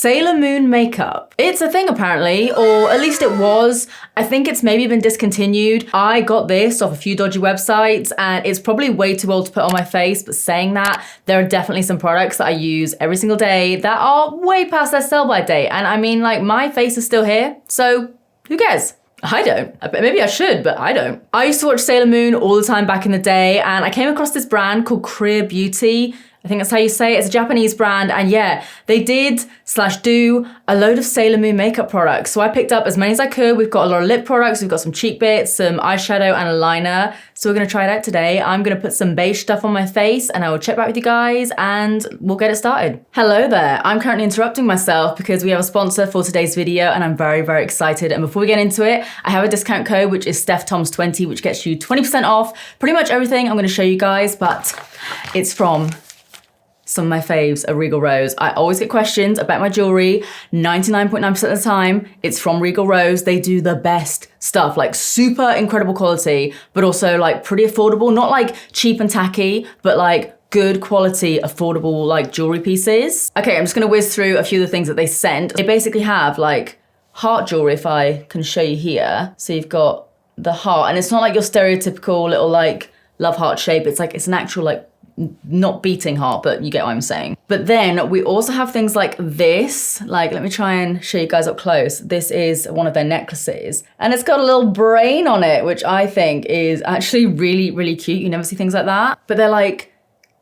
Sailor Moon makeup. It's a thing apparently, or at least it was. I think it's maybe been discontinued. I got this off a few dodgy websites and it's probably way too old to put on my face, but saying that, there are definitely some products that I use every single day that are way past their sell-by date. And I mean, like, my face is still here, so who cares? I don't. Maybe I should, but I don't. I used to watch Sailor Moon all the time back in the day, and I came across this brand called Career Beauty. I think that's how you say it. It's a Japanese brand, and yeah, they do a load of Sailor Moon makeup products. So I picked up as many as I could. We've got a lot of lip products, we've got some cheek bits, some eyeshadow and a liner. So we're gonna try it out today. I'm gonna put some beige stuff on my face and I will check back with you guys and we'll get it started. Hello there, I'm currently interrupting myself because we have a sponsor for today's video and I'm very, very excited. And before we get into it, I have a discount code, which is StephToms20, which gets you 20% off pretty much everything I'm gonna show you guys, but it's from some of my faves, a Regal Rose. I always get questions about my jewelry. 99.9% of the time, it's from Regal Rose. They do the best stuff, like super incredible quality, but also like pretty affordable, not like cheap and tacky, but like good quality, affordable like jewelry pieces. Okay, I'm just gonna whiz through a few of the things that they sent. They basically have like heart jewelry, if I can show you here. So you've got the heart, and it's not like your stereotypical little like love heart shape. It's like, it's an actual like, not beating heart, but you get what I'm saying. But then we also have things like this, like, let me try and show you guys up close. This is one of their necklaces and it's got a little brain on it, which I think is actually really, really cute. You never see things like that, but they're like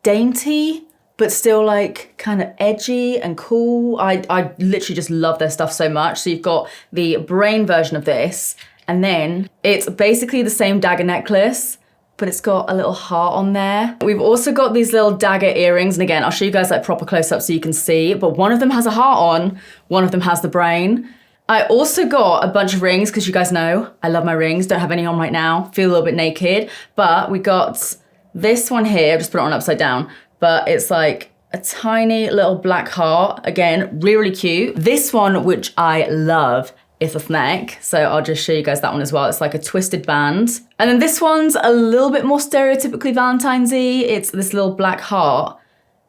dainty, but still like kind of edgy and cool. I literally just love their stuff so much. So you've got the brain version of this, and then it's basically the same dagger necklace, but it's got a little heart on there. We've also got these little dagger earrings, and again, I'll show you guys like proper close-up so you can see, but one of them has a heart on, one of them has the brain. I also got a bunch of rings, because you guys know I love my rings, don't have any on right now, feel a little bit naked, but we got this one here, I've just put it on upside down, but it's like a tiny little black heart, again, really, really cute. This one, which I love, is a neck, so I'll just show you guys that one as well. It's like a twisted band. And then this one's a little bit more stereotypically Valentine's-y. It's this little black heart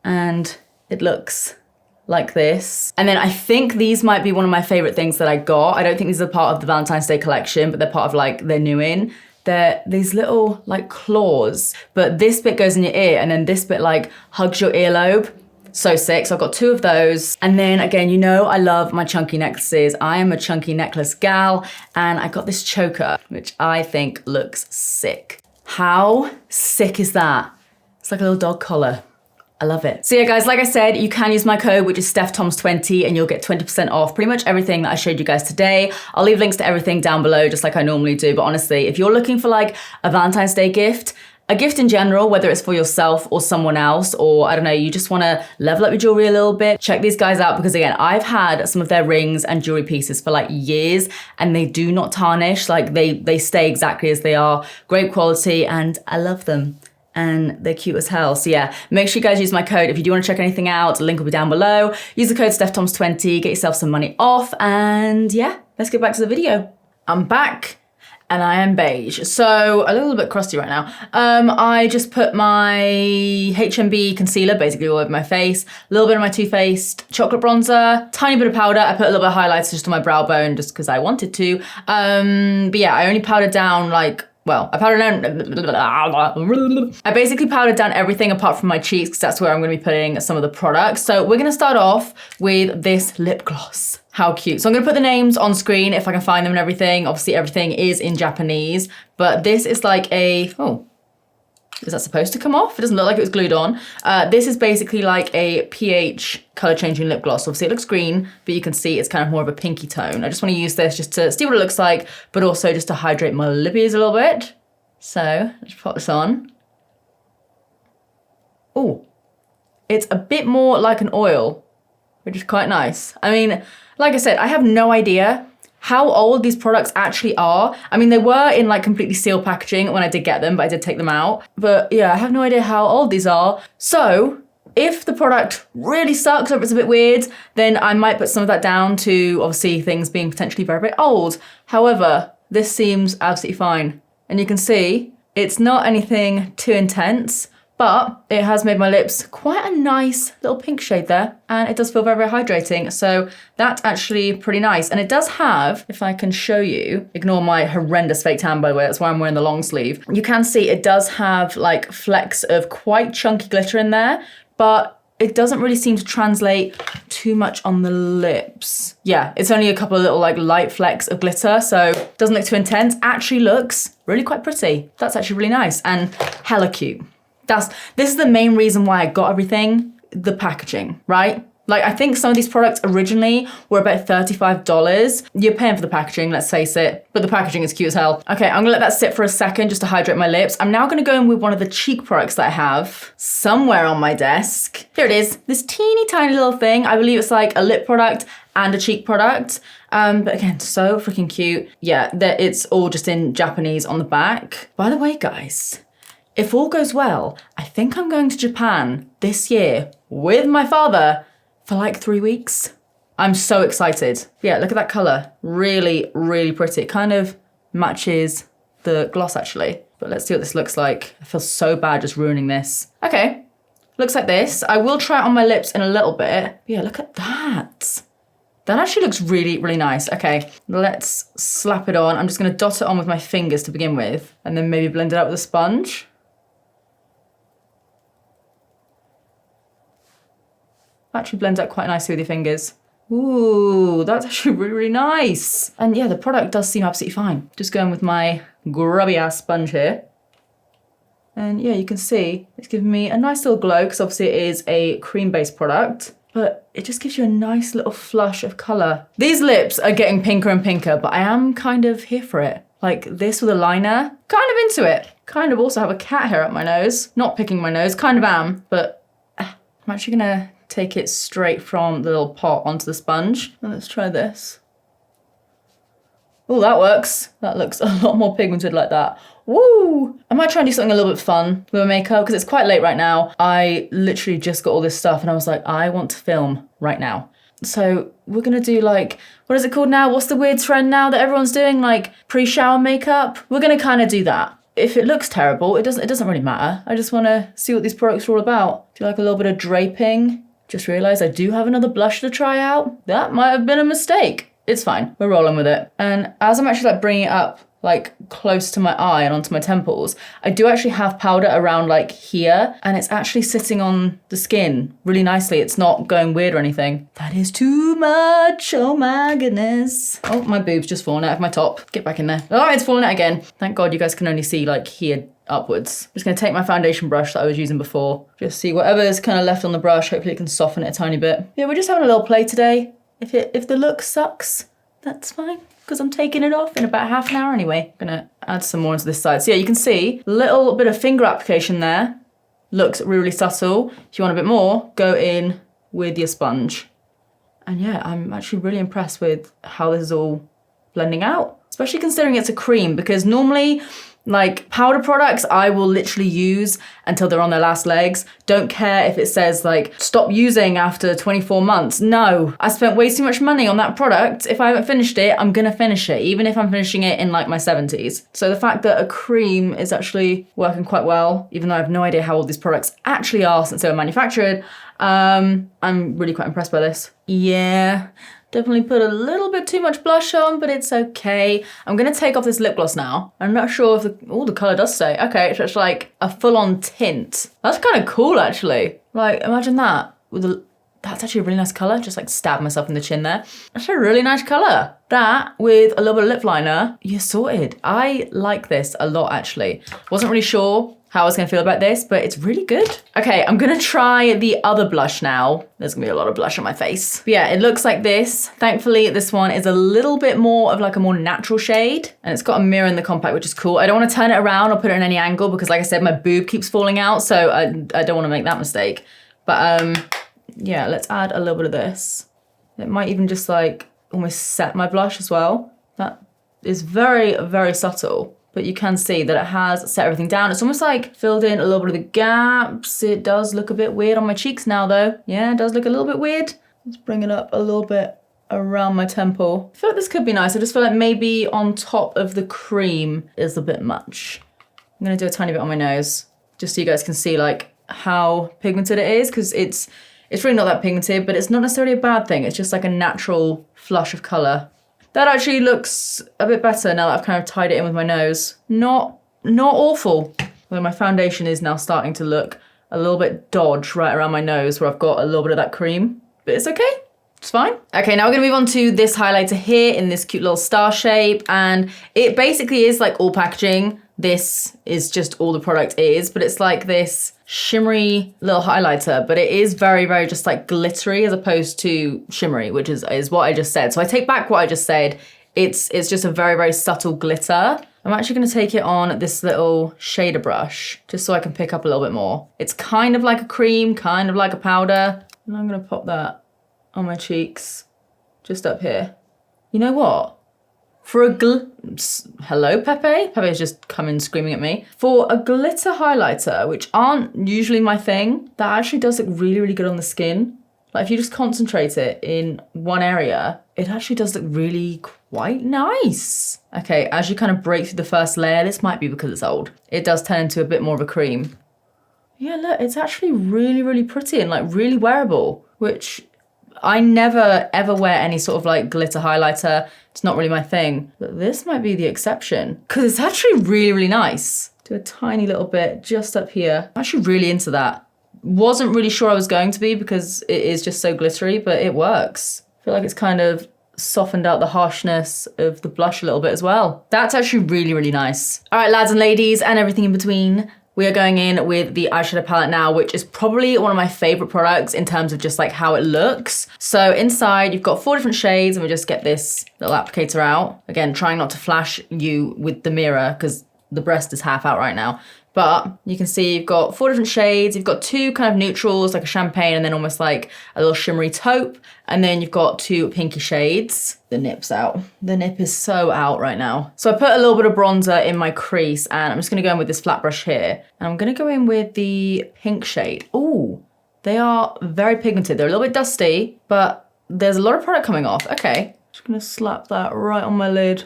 and it looks like this. And then I think these might be one of my favorite things that I got. I don't think these are part of the Valentine's Day collection, but they're part of like their new in. They're these little like claws, but this bit goes in your ear and then this bit like hugs your earlobe. So sick. So I've got two of those. And then again, you know, I love my chunky necklaces. I am a chunky necklace gal, and I got this choker, which I think looks sick. How sick is that? It's like a little dog collar. I love it. So yeah, guys, like I said, you can use my code, which is StephToms20, and you'll get 20% off pretty much everything that I showed you guys today. I'll leave links to everything down below, just like I normally do. But honestly, if you're looking for like a Valentine's Day gift, a gift in general, whether it's for yourself or someone else, or I don't know, you just wanna level up your jewelry a little bit, check these guys out, because again, I've had some of their rings and jewelry pieces for like years and they do not tarnish, like they stay exactly as they are, great quality, and I love them. And they're cute as hell. So yeah, make sure you guys use my code. If you do wanna check anything out, the link will be down below. Use the code StephToms20, get yourself some money off, and yeah, let's get back to the video. I'm back. And I am beige, so a little bit crusty right now. I just put my HMB concealer basically all over my face, a little bit of my Too Faced chocolate bronzer, tiny bit of powder. I put a little bit of highlights just on my brow bone just because I wanted to. But yeah, I only powdered down like, well, I basically powdered down everything apart from my cheeks, because that's where I'm gonna be putting some of the products. So we're gonna start off with this lip gloss. How cute. So I'm gonna put the names on screen if I can find them and everything. Obviously everything is in Japanese, but this is like a, oh, is that supposed to come off? It doesn't look like it was glued on. This is basically like a pH color changing lip gloss. Obviously it looks green, but you can see it's kind of more of a pinky tone. I just wanna use this just to see what it looks like, but also just to hydrate my lippies a little bit. So let's put this on. Oh, it's a bit more like an oil, which is quite nice. I mean, like I said, I have no idea how old these products actually are. I mean, they were in like completely sealed packaging when I did get them, but I did take them out. But yeah, I have no idea how old these are. So if the product really sucks or if it's a bit weird, then I might put some of that down to obviously things being potentially very, very old. However, this seems absolutely fine. And you can see it's not anything too intense, but it has made my lips quite a nice little pink shade there, and it does feel very, very hydrating. So that's actually pretty nice. And it does have, if I can show you, ignore my horrendous fake tan, by the way, that's why I'm wearing the long sleeve. You can see it does have like flecks of quite chunky glitter in there, but it doesn't really seem to translate too much on the lips. Yeah, it's only a couple of little like light flecks of glitter, so it doesn't look too intense. Actually looks really quite pretty. That's actually really nice and hella cute. This is the main reason why I got everything, the packaging, right? Like, I think some of these products originally were about $35. You're paying for the packaging, let's face it, but the packaging is cute as hell. Okay, I'm gonna let that sit for a second just to hydrate my lips. I'm now gonna go in with one of the cheek products that I have somewhere on my desk. Here it is, this teeny tiny little thing. I believe it's like a lip product and a cheek product. But again, so freaking cute. Yeah, it's all just in Japanese on the back. By the way, guys, if all goes well, I think I'm going to Japan this year with my father for like 3 weeks. I'm so excited. Yeah, look at that color. Really, really pretty. It kind of matches the gloss actually. But let's see what this looks like. I feel so bad just ruining this. Okay, looks like this. I will try it on my lips in a little bit. Yeah, look at that. That actually looks really, really nice. Okay, let's slap it on. I'm just gonna dot it on with my fingers to begin with, and then maybe blend it out with a sponge. Actually blends out quite nicely with your fingers. Ooh, that's actually really, really nice. And yeah, the product does seem absolutely fine. Just going with my grubby ass sponge here. And yeah, you can see it's giving me a nice little glow because obviously it is a cream-based product, but it just gives you a nice little flush of color. These lips are getting pinker and pinker, but I am kind of here for it. Like this with a liner, kind of into it. Kind of also have a cat hair up my nose. Not picking my nose, kind of am, but I'm actually gonna take it straight from the little pot onto the sponge. And let's try this. Oh, that works. That looks a lot more pigmented like that. Woo! I might try and do something a little bit fun with my makeup because it's quite late right now. I literally just got all this stuff and I was like, I want to film right now. So we're gonna do like, what is it called now? What's the weird trend now that everyone's doing? Like pre-shower makeup? We're gonna kind of do that. If it looks terrible, it doesn't really matter. I just wanna see what these products are all about. Do like a little bit of draping. Just realized I do have another blush to try out. That might have been a mistake. It's fine, we're rolling with it. And as I'm actually like bringing it up like close to my eye and onto my temples, I do actually have powder around like here and it's actually sitting on the skin really nicely. It's not going weird or anything. That is too much, oh my goodness. Oh, my boob's just fallen out of my top. Get back in there. Oh, it's fallen out again. Thank God you guys can only see like here upwards. I'm just gonna take my foundation brush that I was using before. Just see whatever is kind of left on the brush. Hopefully it can soften it a tiny bit. Yeah, we're just having a little play today. If the look sucks, that's fine, because I'm taking it off in about half an hour anyway. I'm gonna add some more into this side. So yeah, you can see a little bit of finger application there. Looks really, really subtle. If you want a bit more, go in with your sponge. And yeah, I'm actually really impressed with how this is all blending out, especially considering it's a cream, because normally like powder products, I will literally use until they're on their last legs. Don't care if it says like, stop using after 24 months. No, I spent way too much money on that product. If I haven't finished it, I'm gonna finish it, even if I'm finishing it in like my 70s. So the fact that a cream is actually working quite well, even though I have no idea how old these products actually are since they were manufactured, I'm really quite impressed by this. Yeah. Definitely put a little bit too much blush on, but it's okay. I'm gonna take off this lip gloss now. I'm not sure if the color does stay. Okay, so it's like a full-on tint. That's kind of cool, actually. Like, imagine that. That's actually a really nice color. Just like stab myself in the chin there. That's a really nice color. That with a little bit of lip liner, you're sorted. I like this a lot, actually. Wasn't really sure how I was gonna feel about this, but it's really good. Okay, I'm gonna try the other blush now. There's gonna be a lot of blush on my face. But yeah, it looks like this. Thankfully, this one is a little bit more of like a more natural shade, and it's got a mirror in the compact, which is cool. I don't wanna turn it around or put it in any angle because like I said, my boob keeps falling out, so I don't wanna make that mistake. But yeah, let's add a little bit of this. It might even just like almost set my blush as well. That is very, very subtle. But you can see that it has set everything down. It's almost like filled in a little bit of the gaps. It does look a bit weird on my cheeks now though. Yeah, it does look a little bit weird. Let's bring it up a little bit around my temple. I feel like this could be nice. I just feel like maybe on top of the cream is a bit much. I'm gonna do a tiny bit on my nose. just so you guys can see like how pigmented it is, because it's really not that pigmented, but it's not necessarily a bad thing. It's just like a natural flush of color. That actually looks a bit better now that I've kind of tied it in with my nose. Not awful. Although my foundation is now starting to look a little bit dodge right around my nose where I've got a little bit of that cream, but it's okay. It's fine. Okay, now we're gonna move on to this highlighter here in this cute little star shape, and it basically is like all packaging. This is just all the product is, but it's like this shimmery little highlighter, but it is very, very just like glittery as opposed to shimmery, which is what I just said. So I take back what I just said. It's just a very, very subtle glitter. I'm actually gonna take it on this little shader brush, just so I can pick up a little bit more. It's kind of like a cream, kind of like a powder. And I'm gonna pop that on my cheeks, just up here. You know what? For a hello, Pepe? Pepe's just coming screaming at me. For a glitter highlighter, which aren't usually my thing, that actually does look really, really good on the skin. Like if you just concentrate it in one area, it actually does look really quite nice. Okay, as you kind of break through the first layer, this might be because it's old, it does turn into a bit more of a cream. Yeah, look, it's actually really, really pretty and like really wearable, which I never ever wear any sort of like glitter highlighter. It's not really my thing, but this might be the exception because it's actually really, really nice. Do a tiny little bit just up here. I'm actually really into that. Wasn't really sure I was going to be because it is just so glittery, but it works. I feel like it's kind of softened out the harshness of the blush a little bit as well. That's actually really, really nice. All right, lads and ladies and everything in between. We are going in with the eyeshadow palette now, which is probably one of my favorite products in terms of just like how it looks. So inside you've got 4 different shades, and we just get this little applicator out. Again, trying not to flash you with the mirror because the breast is half out right now. But you can see you've got 4 different shades. You've got 2 kind of neutrals, like a champagne, and then almost like a little shimmery taupe. And then you've got 2 pinky shades. The nip's out. The nip is so out right now. So I put a little bit of bronzer in my crease, and I'm just gonna go in with this flat brush here. And I'm gonna go in with the pink shade. Ooh, they are very pigmented. They're a little bit dusty, but there's a lot of product coming off. Okay, just gonna slap that right on my lid.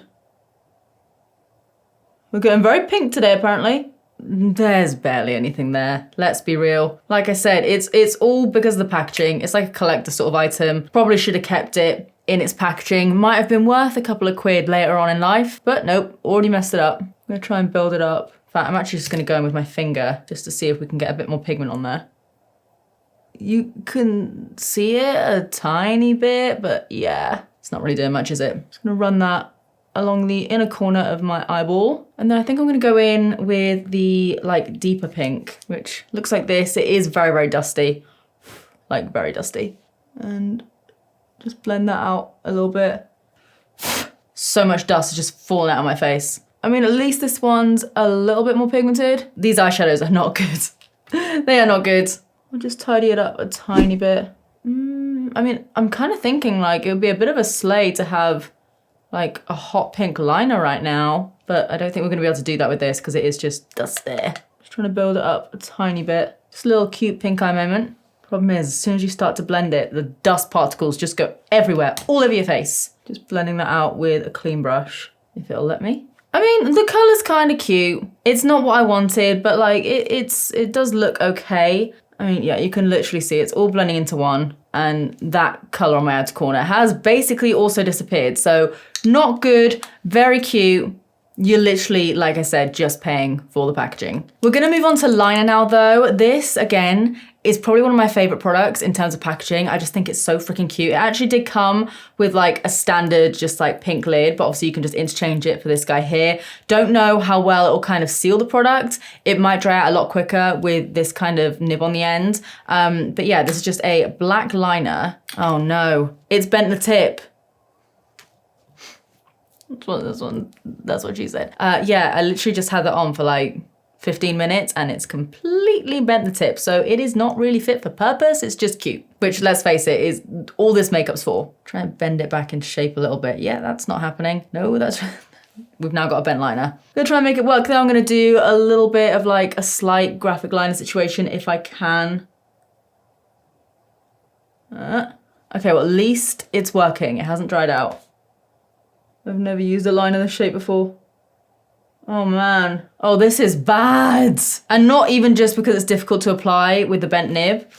We're getting very pink today, apparently. There's barely anything there, let's be real. Like I said, it's all because of the packaging. It's like a collector sort of item. Probably should have kept it in its packaging. Might have been worth a couple of quid later on in life, but nope, already messed it up. I'm gonna try and build it up. In fact, I'm actually just gonna go in with my finger just to see if we can get a bit more pigment on there. You can see it a tiny bit, but yeah, it's not really doing much, is it? Just gonna run that along the inner corner of my eyeball. And then I think I'm gonna go in with the like deeper pink, which looks like this. It is very, very dusty, like very dusty. And just blend that out a little bit. So much dust is just falling out of my face. I mean, at least this one's a little bit more pigmented. These eyeshadows are not good. They are not good. I'll just tidy it up a tiny bit. I mean, I'm kind of thinking like it would be a bit of a slay to have like a hot pink liner right now, but I don't think we're gonna be able to do that with this because it is just dust there. Just trying to build it up a tiny bit. Just a little cute pink eye moment. Problem is, as soon as you start to blend it, the dust particles just go everywhere, all over your face. Just blending that out with a clean brush, if it'll let me. I mean, the color's kind of cute. It's not what I wanted, but like it does look okay. I mean, yeah, you can literally see it's all blending into one, and that color on my outer corner has basically also disappeared. So not good, very cute. You're literally, like I said, just paying for the packaging. We're gonna move on to liner now though. This, again, is probably one of my favorite products in terms of packaging. I just think it's so freaking cute. It actually did come with like a standard, just like pink lid, but obviously you can just interchange it for this guy here. Don't know how well it will kind of seal the product. It might dry out a lot quicker with this kind of nib on the end. But yeah, this is just a black liner. Oh no, it's bent the tip. That's what she said. Yeah, I literally just had that on for like 15 minutes and it's completely bent the tip. So it is not really fit for purpose. It's just cute, which let's face it, is all this makeup's for. Try and bend it back into shape a little bit. Yeah, that's not happening. No, that's, we've now got a bent liner. I'm gonna try and make it work though. I'm gonna do a little bit of like a slight graphic liner situation if I can. Okay, well at least it's working. It hasn't dried out. I've never used a liner this shape before. Oh man. Oh, this is bad. And not even just because it's difficult to apply with the bent nib.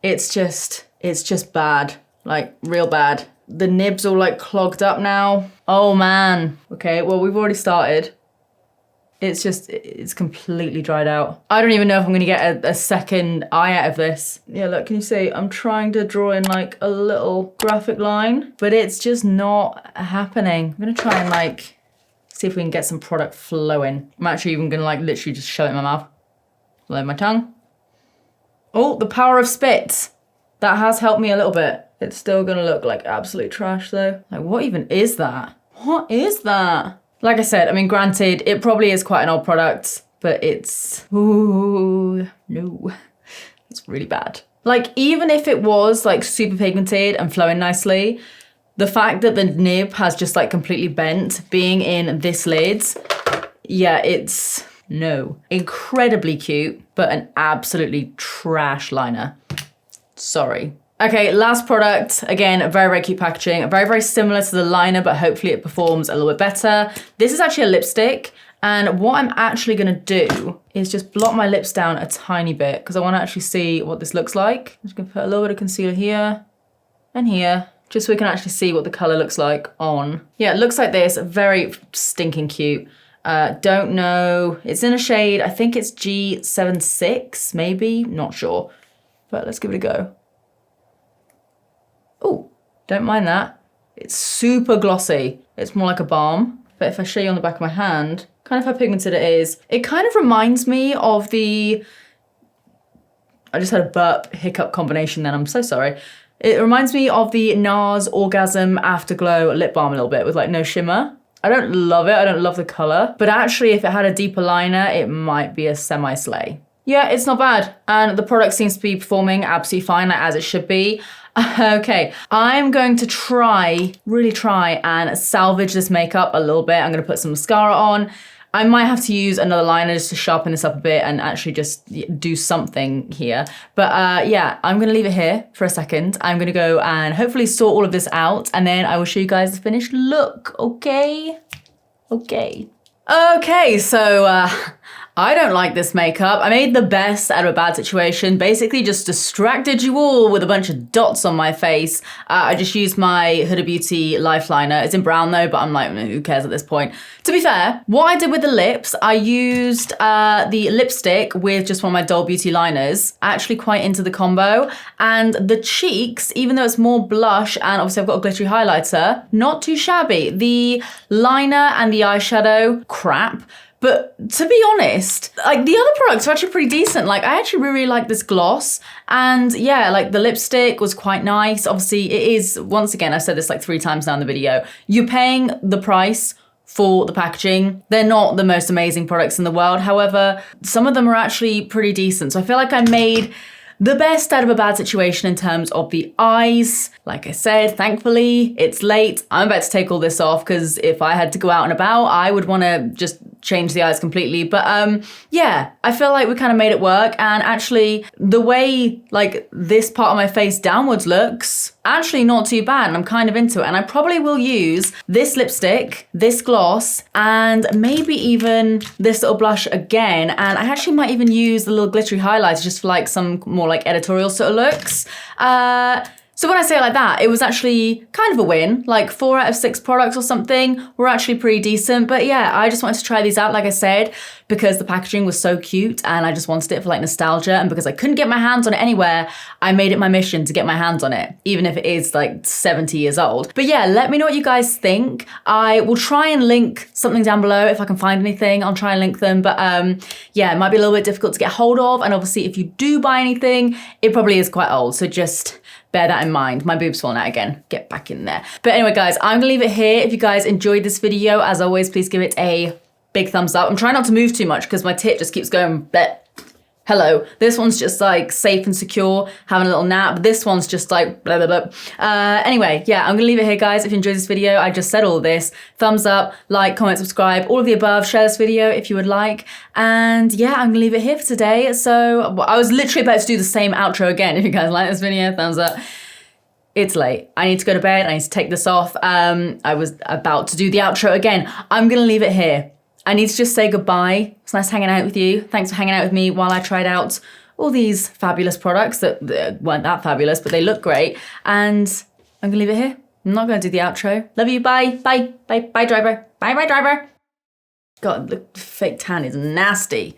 It's just bad. Like, real bad. The nib's all like clogged up now. Oh man. Okay, well, we've already started. It's completely dried out. I don't even know if I'm gonna get a second eye out of this. Yeah, look, can you see? I'm trying to draw in like a little graphic line, but it's just not happening. I'm gonna try and like, see if we can get some product flowing. I'm actually even gonna like literally just shove it in my mouth. Load my tongue. Oh, the power of spit. That has helped me a little bit. It's still gonna look like absolute trash though. Like, what even is that? What is that? Like I said, I mean, granted, it probably is quite an old product, but it's, ooh, no, it's really bad. Like, even if it was like super pigmented and flowing nicely, the fact that the nib has just like completely bent, being in this lid, yeah, it's, no. Incredibly cute, but an absolutely trash liner. Sorry. Okay, last product. Again, very, very cute packaging. Very, very similar to the liner, but hopefully it performs a little bit better. This is actually a lipstick. And what I'm actually gonna do is just blot my lips down a tiny bit because I wanna actually see what this looks like. I'm just gonna put a little bit of concealer here and here, just so we can actually see what the color looks like on. Yeah, it looks like this, very stinking cute. Don't know, it's in a shade, I think it's G76, maybe, not sure. But let's give it a go. Oh, don't mind that. It's super glossy. It's more like a balm. But if I show you on the back of my hand, kind of how pigmented it is, it kind of reminds me of the, I just had a burp hiccup combination then, I'm so sorry. It reminds me of the NARS Orgasm Afterglow lip balm a little bit with like no shimmer. I don't love it, I don't love the color, but actually if it had a deeper liner, it might be a semi-slay. Yeah, it's not bad. And the product seems to be performing absolutely fine, like as it should be. Okay, I'm going to really try and salvage this makeup a little bit. I'm gonna put some mascara on. I might have to use another liner just to sharpen this up a bit and actually just do something here. But yeah, I'm gonna leave it here for a second. I'm gonna go and hopefully sort all of this out and then I will show you guys the finished look, okay? Okay, so I don't like this makeup. I made the best out of a bad situation. Basically just distracted you all with a bunch of dots on my face. I just used my Huda Beauty Lifeliner. It's in brown though, but I'm like, who cares at this point? To be fair, what I did with the lips, I used the lipstick with just one of my Doll Beauty liners. Actually quite into the combo. And the cheeks, even though it's more blush and obviously I've got a glittery highlighter, not too shabby. The liner and the eyeshadow, crap. But to be honest, like the other products are actually pretty decent. Like I actually really like this gloss and yeah, like the lipstick was quite nice. Obviously it is, once again, I've said this like 3 times now in the video, you're paying the price for the packaging. They're not the most amazing products in the world. However, some of them are actually pretty decent. So I feel like I made the best out of a bad situation in terms of the eyes. Like I said, thankfully, it's late. I'm about to take all this off because if I had to go out and about, I would want to just change the eyes completely. But yeah, I feel like we kind of made it work. And actually, the way like this part of my face downwards looks, actually not too bad. And I'm kind of into it. And I probably will use this lipstick, this gloss, and maybe even this little blush again. And I actually might even use the little glittery highlights just for like some more like editorial sort of looks. So when I say it like that, it was actually kind of a win. Like 4 out of 6 products or something were actually pretty decent. But yeah, I just wanted to try these out, like I said, because the packaging was so cute and I just wanted it for like nostalgia. And because I couldn't get my hands on it anywhere, I made it my mission to get my hands on it, even if it is like 70 years old. But yeah, let me know what you guys think. I will try and link something down below if I can find anything. I'll try and link them. But yeah, it might be a little bit difficult to get hold of. And obviously if you do buy anything, it probably is quite old. So just bear that in mind. My boob's falling out again. Get back in there. But anyway, guys, I'm gonna leave it here. If you guys enjoyed this video, as always, please give it a big thumbs up. I'm trying not to move too much because my tip just keeps going bleh. Hello. This one's just like safe and secure, having a little nap. This one's just like blah, blah, blah. Anyway, yeah, I'm gonna leave it here, guys. If you enjoyed this video, I just said all of this. Thumbs up, like, comment, subscribe, all of the above. Share this video if you would like. And yeah, I'm gonna leave it here for today. So I was literally about to do the same outro again. If you guys like this video, thumbs up. It's late. I need to go to bed. I need to take this off. I was about to do the outro again. I'm gonna leave it here. I need to just say goodbye. It's nice hanging out with you. Thanks for hanging out with me while I tried out all these fabulous products that weren't that fabulous, but they look great. And I'm gonna leave it here. I'm not gonna do the outro. Love you, bye, bye, bye, bye, driver. Bye, bye, driver. God, the fake tan is nasty.